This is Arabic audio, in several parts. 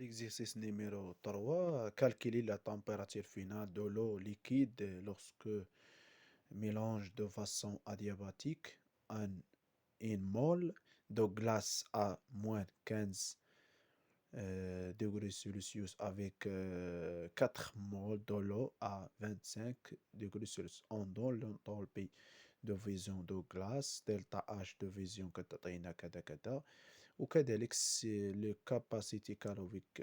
L'exercice numéro 3, calculer la température finale de l'eau liquide lorsque mélange de façon adiabatique un mol de glace à moins 15 degrés Celsius avec 4 moles de l'eau à 25 degrés Celsius. On donne l'enthalpie de fusion de glace delta H de fusion كتعطينا كذا كذا وكذلك le capacité calorique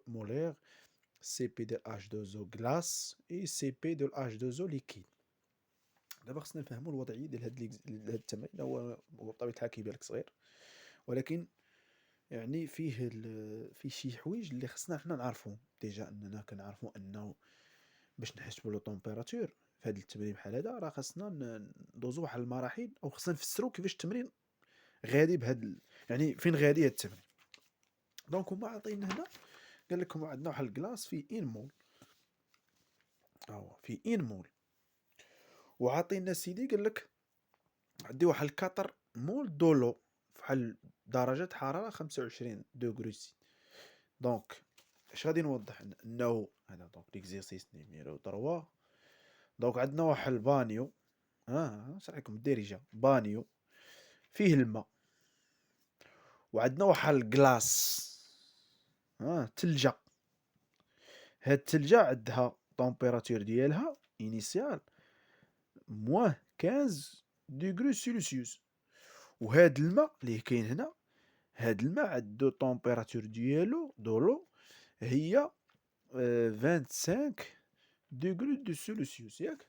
molaire CP de H2O glace et CP de H2O liquide. دابا خصنا نفهموا الوضعيه ديال هاد التمرين. هو بطبيعه الحال كيبان لك صغير، ولكن يعني فيه شي حوايج اللي خصنا حنا نعرفوهم ديجا، اننا كنعرفوا انه باش نحسبوا لو طومبيراتور في هذا التمرين بحال هذا راه خصنا ندوزو واحد المراحل، او خصنا نفسروا كيفاش التمرين غادي يعني فين غادي هاد التمرين. دونك هما عاطينا هنا، قال لكم عندنا واحد الكلاص فيه 1 مول، هو فيه 1 مول، وعاطينا سيدي قال لك عندي واحد 4 مول دولو فحال درجة حرارة 25 دوغري سي. دونك اش غادي نوضح انه هذا دونك ليكزيرسيس نيميرو 3. دونك عندنا واحد البانيو، نشرح لكم الدارجة، بانيو فيه الماء، وعندنا واحد الكلاص تلجة. هاد التلجة عندها طومبيراتور ديالها انيسيال موان 15 دوغري سيلسيوس، وهاد الماء اللي كاين هنا، هاد الماء عندو طومبيراتور ديالو دولو هي 25 دوغري دو سيلسيوس، ياك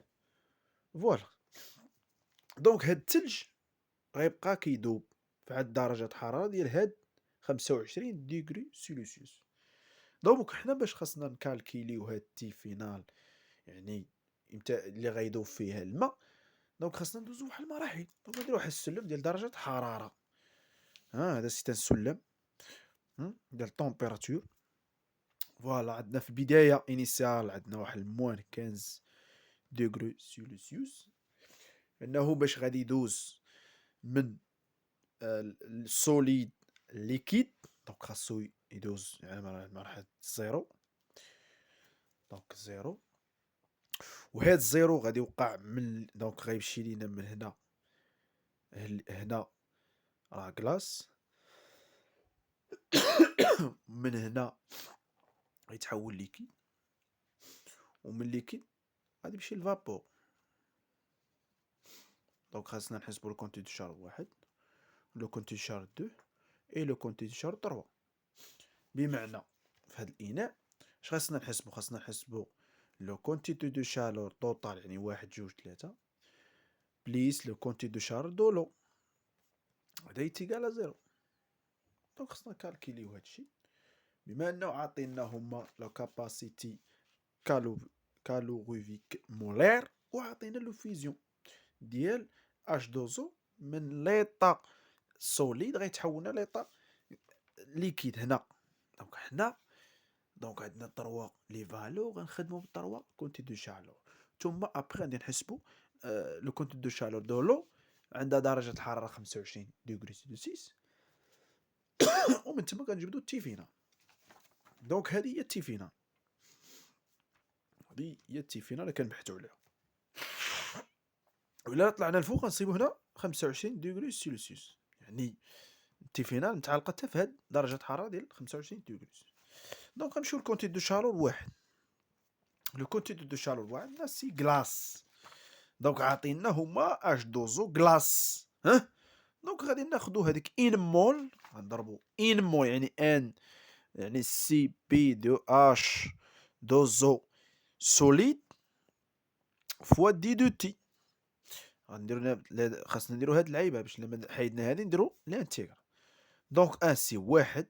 فوالا. دونك هاد الثلج غيبقى كيدوب في هاد درجة حرارة ديال هاد 25 دوغري سيلسيوس. دونك حنا باش خاصنا نكالكيليو هاد تي فينال، يعني امتى اللي غيدوب فيه الماء، دونك خاصنا ندوزو واحد المراحل. دونك نديرو واحد السلم ديال درجة حرارة، هذا سيت ان سلم ديال طومبيراتور. فوالا عندنا في البداية انيسيال عندنا واحد موان 15 دوغري سيلسيوس، انه باش غادي يدوز من السوليد ليكيد، دونك خاصو يدوز يعني مرحلة الزيرو، دونك زيرو، وهاد الزيرو غادي يوقع من دونك غيمشي لينا من هنا هنا راه كلاص، من هنا غيتحول ليكيد، ومن ليكيد غادي يمشي للفابور. دونك خاصنا نحسبوا لو كونتي دو شارج 1، لو كونتي دو شارج 2 اي لو كونتي دو شارج 3. بمعنى في هذا الاناء اش خاصنا نحسبوا؟ خاصنا نحسبوا لو كونتيتي دو شالور توتال، يعني 1 2 3 بليس لو كونتي دو شارج دو لو، هذا يتيكال زيرو. دونك خاصنا كالكيليو هادشي بما انه عاطينا هما لو كاباسيتي كالوريفيك مولير، وعاطينا لو فيزيون ديال اش دوزو من ليطا سوليد غيتحولنا ليطا ليكيد هنا. دونك حنا دونك عندنا 3 لي فالو غنخدمو ب 3 كونتي دو شالور، ثم ابري غادي نحسبو لو كونتي دو شالور دو لو عندها درجة الحرارة 25 دوغري سيلسيوس، ومن تما كنجبدو التي فينال. دونك هذه هي التي فينال، هذه هي التي فينال اللي كنبحثو عليها. وإلا طلعنا الفوق غنصيبو هنا 25 دوغري سيلسيوس، يعني التي فينال متعلقة حتى في هاد درجة الحرارة ديال 25 دوغري. دونك غنمشيو للكونتي دو شالور واحد. لو كونتي دو شالور واحد عندنا سي كلاص، دونك عاطينا هما اش دوزو كلاص، دونك غادي ناخدو هذيك ان مول غنضربو ان مول يعني ان يعني سي بي دو اش دوزو سوليد فوا دي دو تي. غنديرو خاصنا نديرو هاد اللعيبه باش لما حيدنا هادي نديرو لانتيغر. دونك ان سي واحد،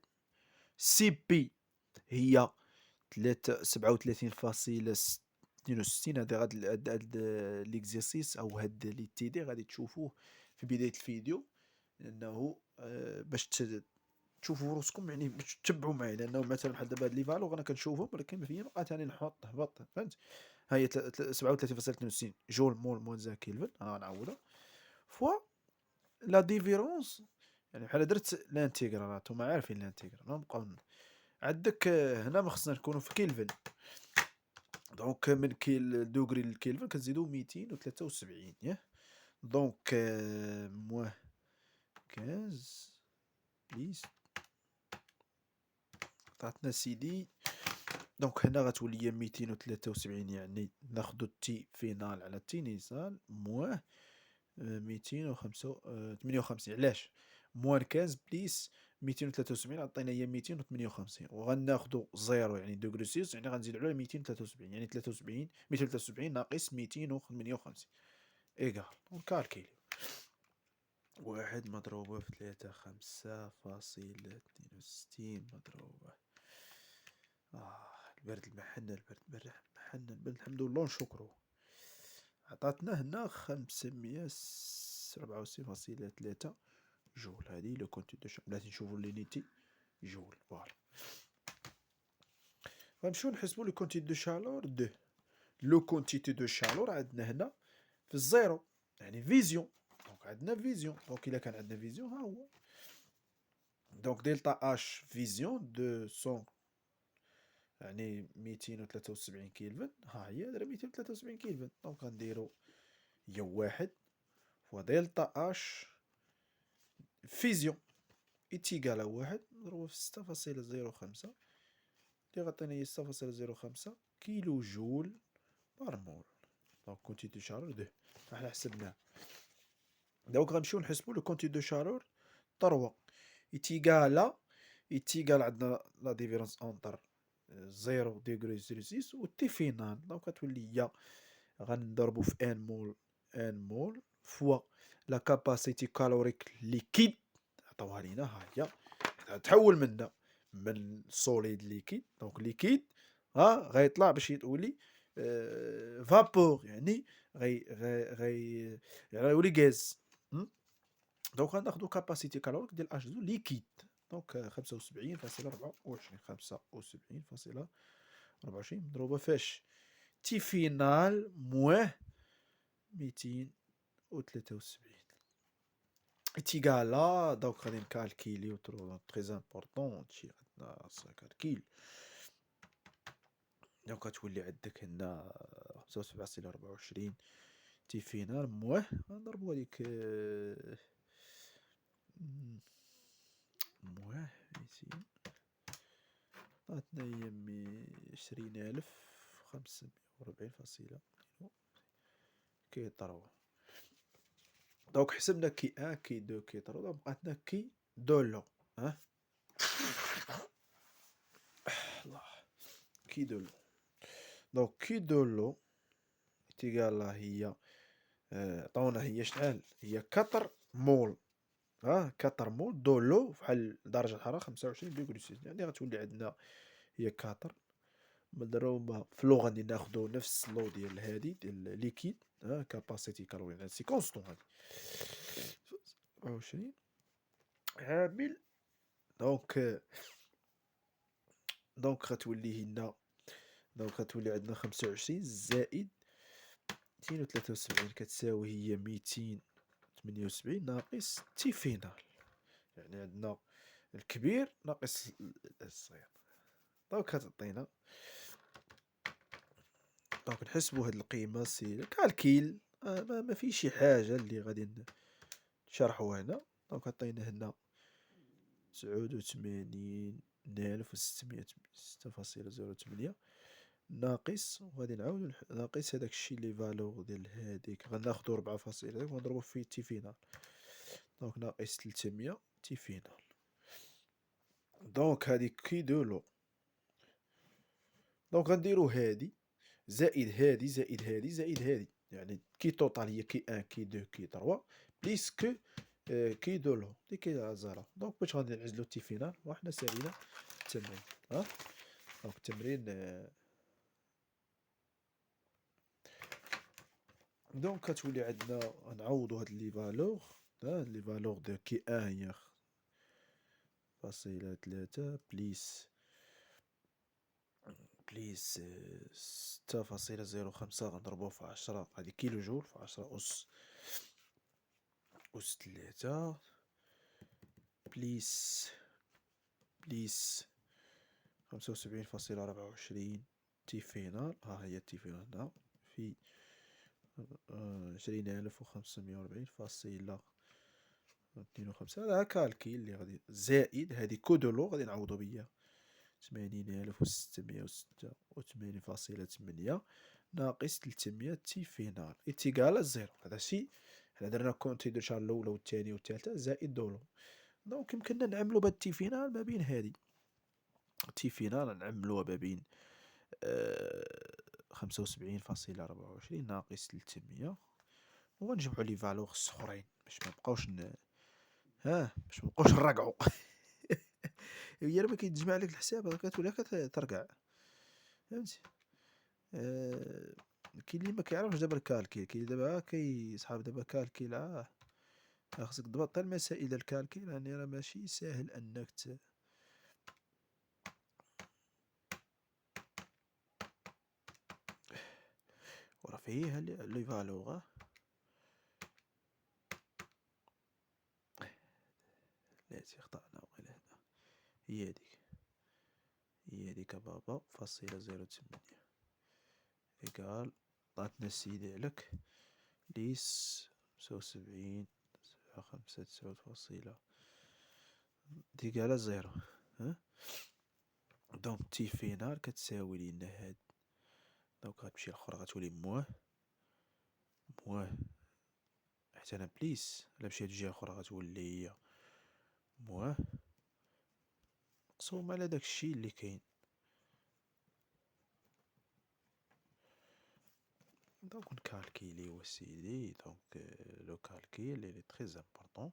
سي بي هي 37.62. هاد ليكزيرسيس او هاد لي تي دي غادي تشوفوه في بدايه الفيديو، لانه باش تشوفوا روسكم، يعني باش تتبعوا معايا، لانه مثلا بحال دابا هاد لي فالو انا كنشوفهم ولكن ما فيا بقى ثاني نحط هبط، فهمت؟ ها هي 37.62 جول مول موان 1 كيلفن، انا غنعوضها فوا لا ديفيرونس، يعني بحال درت لانتيغرال، هانتوما عارفين لانتيغرال، نبقاو عندك هنا ما خصنا نكونوا في كيلفن. دونك من دوغري للكيلفن كنزيدو 273 ياك. دونك موان 15 بليس عطاتنا سيدي. دونك هنا غتولي هي 273، يعني ناخدو التي فينال على التي نيسال موان 258. علاش موان 15 بليس 273 عطينا هي 258، وغناخدو زيرو يعني دوغري سيس، يعني غنزيدو على 273، يعني 73 273 ناقص 258 ايكال. ونكالكيليو 1 مضروبة في 3.5.62 مضروبة البرد المحنة، البرد محنة، البرد الحمد لله نشكرو. عطاتنا هنا 564.3 جول. هادي لو كونتي دو شالور، بلاتي نشوفو لينيتي جول. فوالا غنمشيو نحسبو لو كونتي دو شالور دو لو كونتيتي دو شالور. عندنا هنا في الزيرو يعني فيزيون. دونك عندنا فيزيون، دونك الا كان عندنا فيزيون ها هو. دونك دلتا اش فيزيون 200 يعني 273 كيلفن، ها هي دابا 273 كيلفن. دونك غنديرو هي واحد فوا دلتا اش فيزيون إتيكال واحد مضروبة في 6.05 اللي غطينا هي 6.05 كيلو جول بار مول. دونك كونتي دو شالور دو احنا حسبناه. دونك غنمشيو نحسبو لو كونتي دو شالور 3 إتيكال عندنا لا ديفيرونس اونتر 0.06 و تي فينال. دونك غتولي هي غنضربو في ان مول فوا لا كاباسيتي كالوريك ليكيد عطاوها لينا. ها هي تحول من سوليد ليكيد. دونك ليكيد غيطلع باش يولي فابور، يعني غيولي غاز. دونك غناخدو كاباسيتي كالوريك ديال اش 2 ليكيد. دونك 75.24 مضروبة فاش تي فينال موان 273 تيكالا. دونك غادي نكالكيليو تري امبورطون هادشي عندنا سا كالكيل. دونك غتولي عندك هنا 75.24 تي فينال موان غنضربو هاديك موان 200 عطاتنا هي 20,540 كي 3. دونك حسبنا كي 1 كي 2 كي 3. دونك بقاتنا كي دولو الله كي دولو. دونك كي دولو تيقال هي عطاونا هي شحال هي 4 مول. 4 مول دولو فحال درجة الحرارة 25.6، يعني غتولي عندنا هي 4 مضروبة في لو. غادي ناخدو نفس لو ديال هادي ديال ليكيد كاباسيتي كالوري هادشي كونستون هادي 24 عامل. دونك غتولي هنا دونك غتولي عندنا 25 زائد 273 كتساوي هي 278 ناقص تي فينال، يعني عندنا الكبير ناقص الصغير. دونك كتعطينا. دونك نحسبو هاد القيمة سي كالكيل ما في شي حاجة اللي غادي نشرحوها هنا. دونك عطينا هنا 89,606.08 ناقص، وغادي نعاودو ناقص هداك الشيء اللي فالور ديال هاديك غناخدو 4 فاصلة ونضربو في تي فينال. دونك ناقص 300 تي فينال. دونك هادي كي دولو. دونك غنديرو هادي زائد هادي زائد هادي زائد هادي، يعني كي توتال هي كي 1 كي 2 كي 3 بليس كو كي دولو اللي كيزرا. دونك باش غادي نعزلو تي فينال وحنا سالينا التمرين. دونك التمرين دونك كتولي عندنا نعوضو هاد لي فالور. لي فالور دو كي 1 هي 0.3 بليس 6.05 غنضربوه في 10 هادي كيلو جول في 10 أس 3 بليس 75.24 تي فينال، ها هي تي فينال هنا في 20,540.52. هذا كالكي اللي غادي زائد هذه كودولو غادي نعوضو بيا 80,686.8 ناقص 300 تي فينال اتيكال زيرو. هذا شي حنا درنا كونتي دو شهر الاولى والثانيه والثالثه زائد دولو. دونك يمكننا نعملو بهاد تي فينال ما بين هادي تي فينال نعملوها ما بين 75.24 ناقص 300 ونجمعو لي فالور السخرين باش مبقاوش باش مبقاوش نرقعو. هي ما كيتجمع لك الحساب كتولي كترقع فهمتي. كاين اللي ما كيعرفش دابا الكالكيل، كاين دابا صحاب دابا كالكيل خاصك تضبط المسائل الكالكيل، يعني راه ماشي ساهل انك وراه فيه لي فالور لاتي خطأنا وغير هذا. هي هذيك بابا فاصلة 0.8 إيكال عطاتنا السيدي عليك ليس 75.95 ديكالا زيرو. دونك تي فينال كتساوي لينا هاد، دونك غتمشي لخرى غتولي مواه حيت انا بليس الا مشيت لجهة اخرى غتولي هي مواه مقسوم على داكشي اللي كاين. دونك نكالكيليو سيدي. دونك لو كالكيل اللي تري امبورطون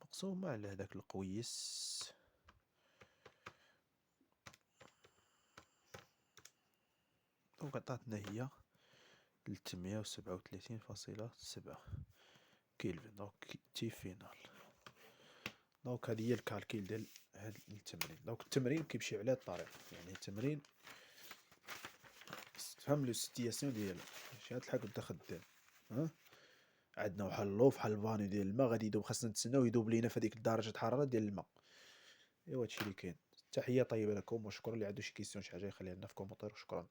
مقسوم على هداك القويس. دونك عطاتنا هي 337.7 كيلفن. دونك تي فينال. دونك هادي هي الكالكيل ديال هاد التمرين. دونك التمرين كيمشي على هاد الطريقة، يعني التمرين تفهم لو سيتياسيون ديالو ماشي هاد الحاجة بدا خدام. عندنا بحال اللو بحال الفاني ديال الماء غادي يدوب، خاصنا نتسناو يدوب لينا في هذيك درجة الحرارة ديال الماء. ايوا هادشي اللي كاين. تحية طيبة لكم وشكرا. اللي عنده شي كيسيون شي حاجة يخليها لنا في كومونتير وشكرا.